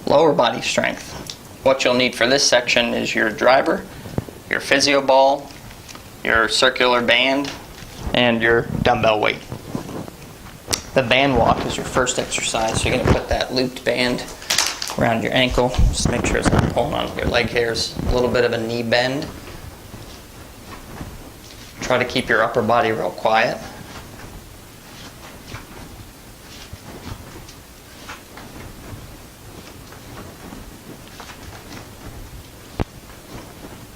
lower body strength. What you'll need for this section is your driver, your physio ball, your circular band, and your dumbbell weight. The band walk is your first exercise, so you're going to put that looped band around your ankle. Just make sure it's not pulling on your leg hairs. A little bit of a knee bend. Try to keep your upper body real quiet.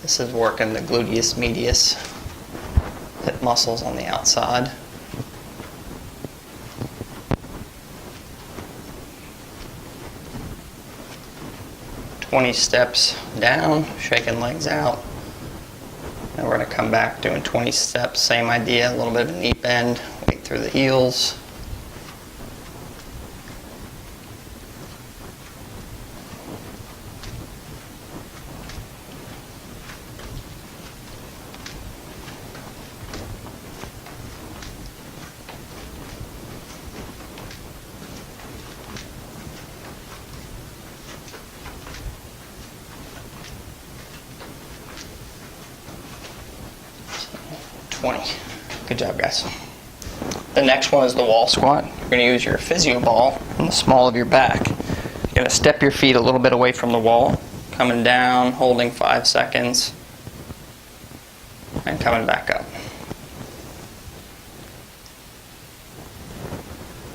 This is working the gluteus medius, hip muscles on the outside. "20 steps down, shaking legs out. Then we're going to come back doing 20 steps, same idea, a little bit of a knee bend, weight through the heels. Good job, guys. The next one is the wall squat. You're going to use your physio ball in the small of your back. You're going to step your feet a little bit away from the wall, coming down, holding 5 seconds, and coming back up.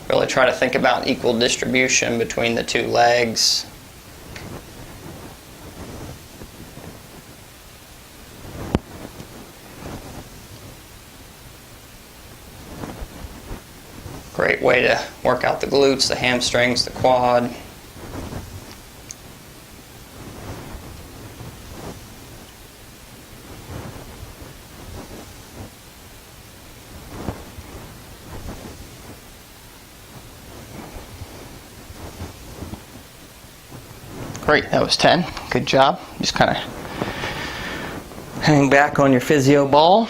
Really try to think about equal distribution between the two legs. Great way to work out the glutes, the hamstrings, the quad. Great, that was 10. Good job. Just kind of hang back on your physio ball.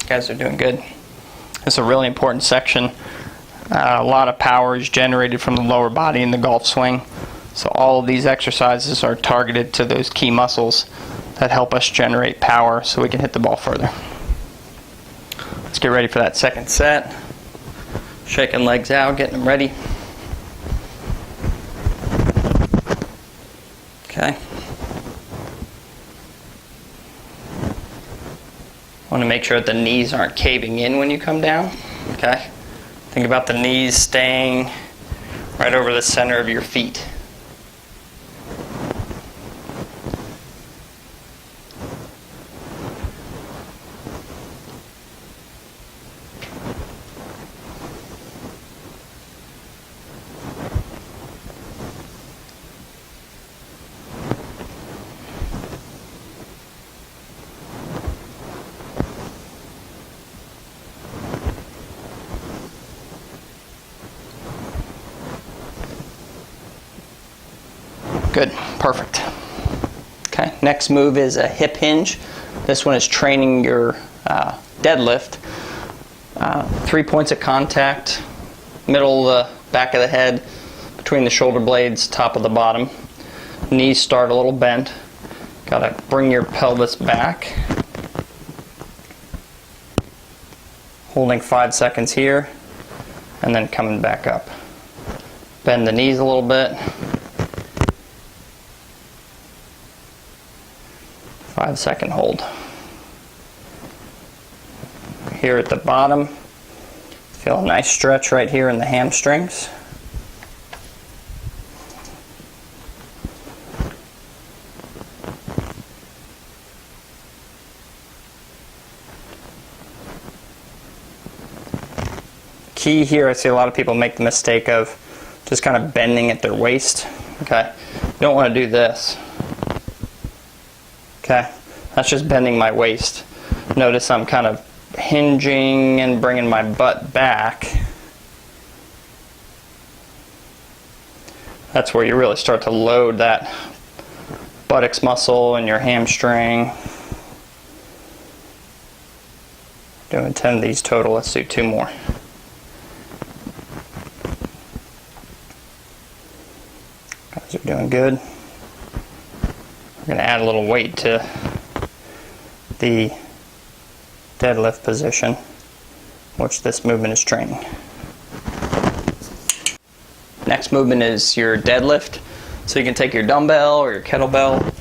You guys are doing good. It's a really important section. A lot of power is generated from the lower body in the golf swing. So all of these exercises are targeted to those key muscles that help us generate power so we can hit the ball further. Let's get ready for that second set. Shaking legs out, getting them ready. Okay. Want to make sure that the knees aren't caving in when you come down. Okay? Think about the knees staying right over the center of your feet. Good, perfect. Okay, next move is a hip hinge. This one is training your deadlift. 3 points of contact, middle of the back of the head, between the shoulder blades, top of the bottom. Knees start a little bent. Gotta bring your pelvis back. Holding 5 seconds here, and then coming back up. Bend the knees a little bit. 5-second hold. Here at the bottom, feel a nice stretch right here in the hamstrings. Key here, I see a lot of people make the mistake of just kind of bending at their waist. Okay, you don't want to do this. Okay, that's just bending my waist. Notice I'm kind of hinging and bringing my butt back. That's where you really start to load that buttocks muscle and your hamstring. Doing 10 of these total. Let's do 2 more. Guys are doing good. We're going to add a little weight to the deadlift position, which this movement is training. Next movement is your deadlift. So you can take your dumbbell or your kettlebell.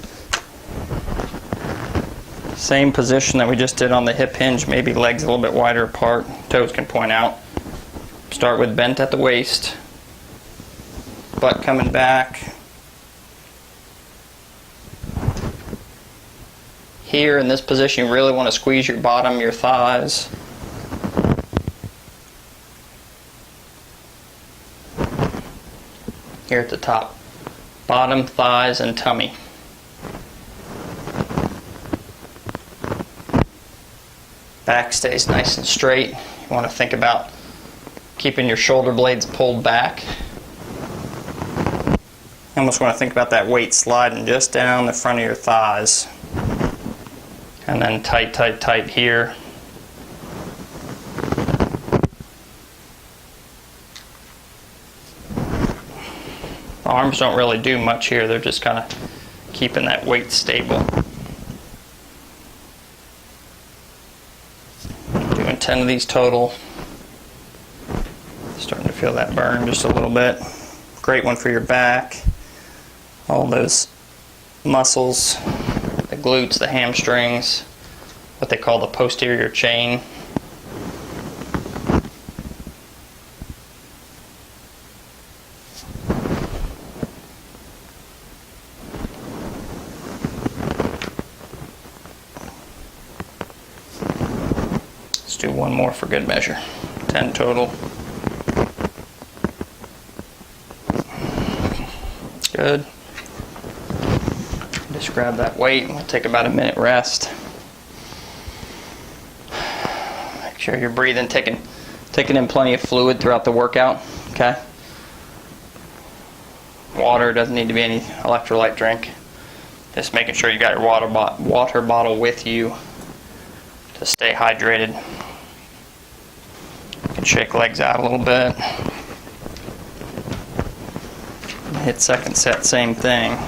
Same position that we just did on the hip hinge, maybe legs a little bit wider apart, toes can point out. Start with bent at the waist, butt coming back. Here in this position, you really want to squeeze your bottom, your thighs. Here at the top, bottom, thighs, and tummy. Back stays nice and straight. You want to think about keeping your shoulder blades pulled back. You almost want to think about that weight sliding just down the front of your thighs. And then tight, tight, tight here. The arms don't really do much here. They're just kind of keeping that weight stable. Doing 10 of these total. Starting to feel that burn just a little bit. Great one for your back. All those muscles, the glutes, the hamstrings, what they call the posterior chain. Let's do one more for good measure. 10 total. Good. Just grab that weight and we'll take about a minute rest. Make sure you're breathing, taking in plenty of fluid throughout the workout. Okay. Water, doesn't need to be any electrolyte drink. Just making sure you got your water bottle with you to stay hydrated. You can shake legs out a little bit. Hit second set, same thing.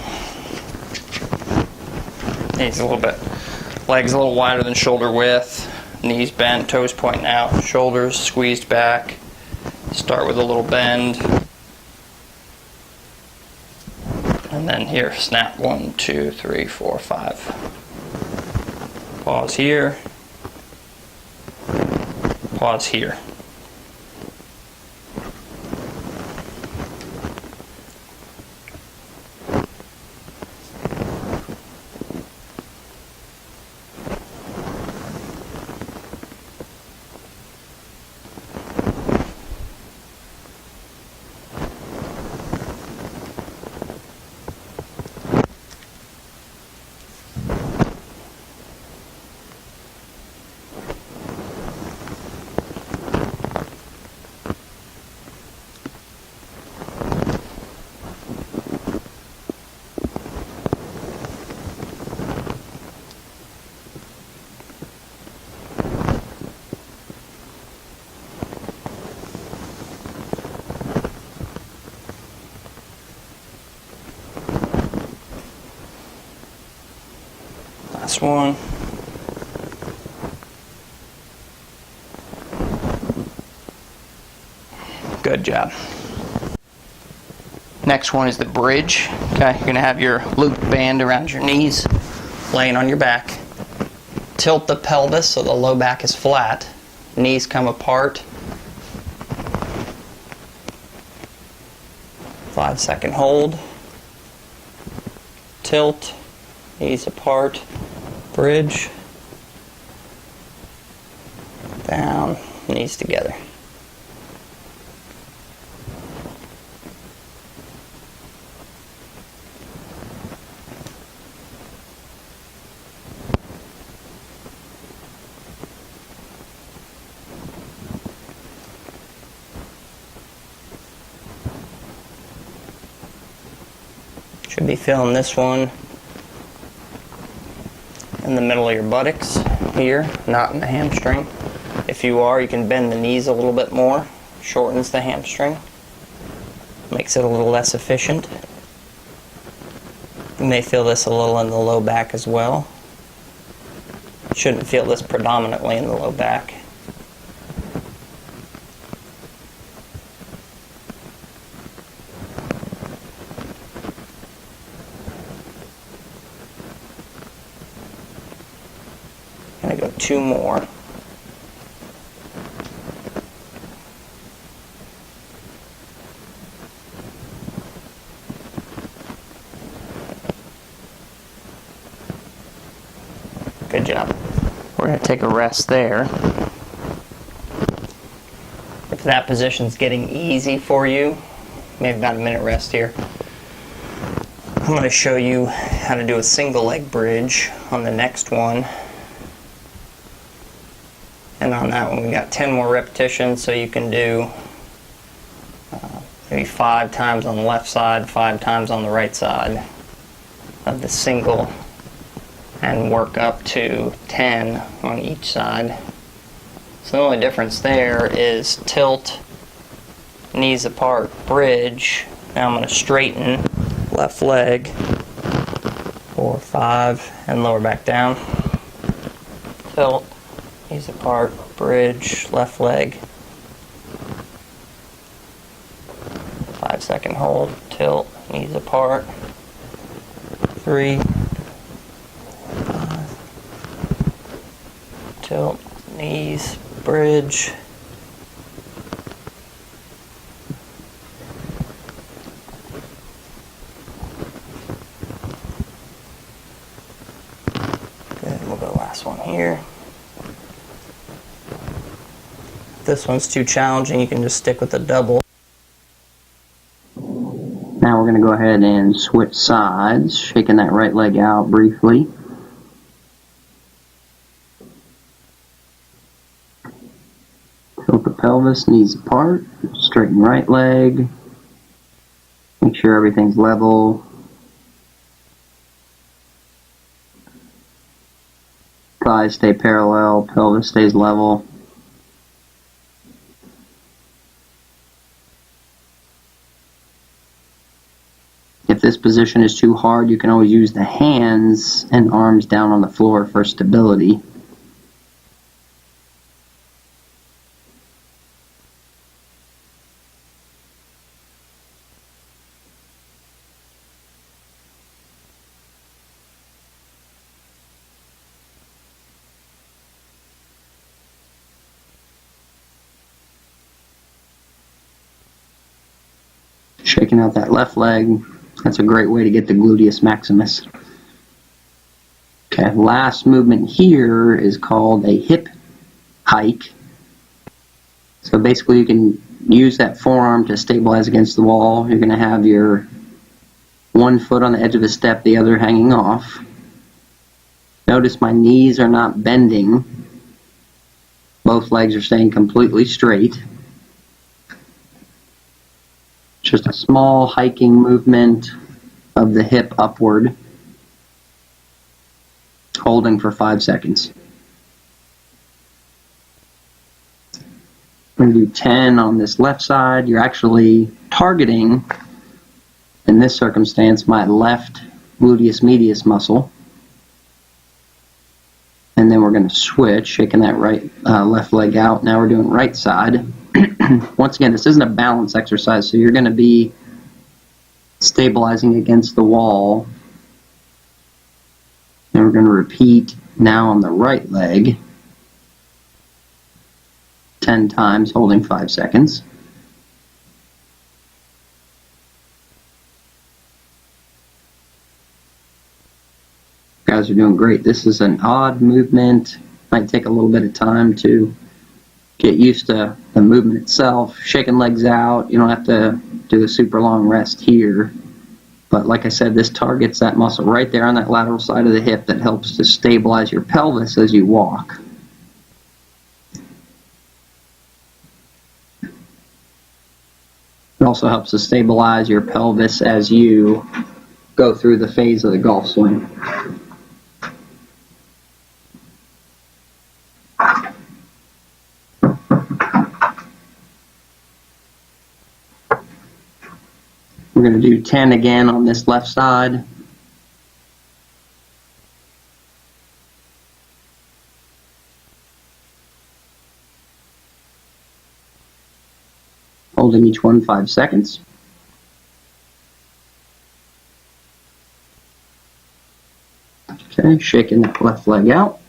Knees a little bit, legs a little wider than shoulder width, knees bent, toes pointing out, shoulders squeezed back. Start with a little bend. And then here, snap 1, 2, 3, 4, 5. Pause here. Pause here. Last one. Good job. Next one is the bridge. Okay, you're gonna have your loop band around your knees, laying on your back. Tilt the pelvis so the low back is flat. Knees come apart. 5-second hold. Tilt. Knees apart. Bridge. Down. Knees together. Should be feeling this one in the middle of your buttocks here, not in the hamstring. If you are, you can bend the knees a little bit more, shortens the hamstring, makes it a little less efficient. You may feel this a little in the low back as well. Shouldn't feel this predominantly in the low back. I'm gonna go 2 more. Good job. We're going to take a rest there. If that position's getting easy for you, maybe about a minute rest here. I'm going to show you how to do a single leg bridge on the next one. And on that one we got 10 more repetitions, so you can do maybe 5 times on the left side, 5 times on the right side of the single, and work up to 10 on each side. So the only difference there is tilt, knees apart, bridge. Now I'm going to straighten left leg, 4, 5, and lower back down. Tilt, knees apart, bridge, left leg. 5-second hold, tilt, knees apart. 3, tilt, knees, bridge. Good, we'll go last one here. If this one's too challenging, you can just stick with the double. Now we're going to go ahead and switch sides, shaking that right leg out briefly. Tilt the pelvis, knees apart, straighten right leg, make sure everything's level. Thighs stay parallel, pelvis stays level. If this position is too hard, you can always use the hands and arms down on the floor for stability. Shaking out that left leg. That's a great way to get the gluteus maximus. Okay, last movement here is called a hip hike. So basically you can use that forearm to stabilize against the wall. You're going to have your one foot on the edge of the step, the other hanging off. Notice my knees are not bending. Both legs are staying completely straight. Just a small hiking movement of the hip upward, holding for 5 seconds. We're going to do 10 on this left side. You're actually targeting, in this circumstance, my left gluteus medius muscle. And then we're going to switch, shaking that left leg out. Now we're doing right side. Once again, this isn't a balance exercise, so you're going to be stabilizing against the wall. And we're going to repeat now on the right leg 10 times, holding 5 seconds. You guys are doing great. This is an odd movement. Might take a little bit of time to get used to the movement itself. Shaking legs out. You don't have to do a super long rest here. But like I said, this targets that muscle right there on that lateral side of the hip that helps to stabilize your pelvis as you walk. It also helps to stabilize your pelvis as you go through the phase of the golf swing. We're going to do 10 again on this left side. Holding each one 5 seconds. Okay, shaking that left leg out.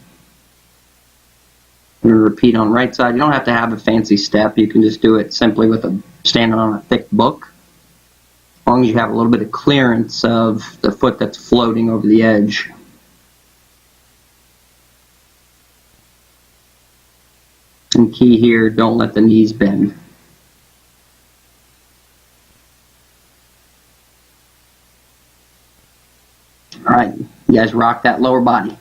I'm going to repeat on right side. You don't have to have a fancy step. You can just do it simply with standing on a thick book. As long as you have a little bit of clearance of the foot that's floating over the edge. And key here, don't let the knees bend. Alright, you guys rock that lower body.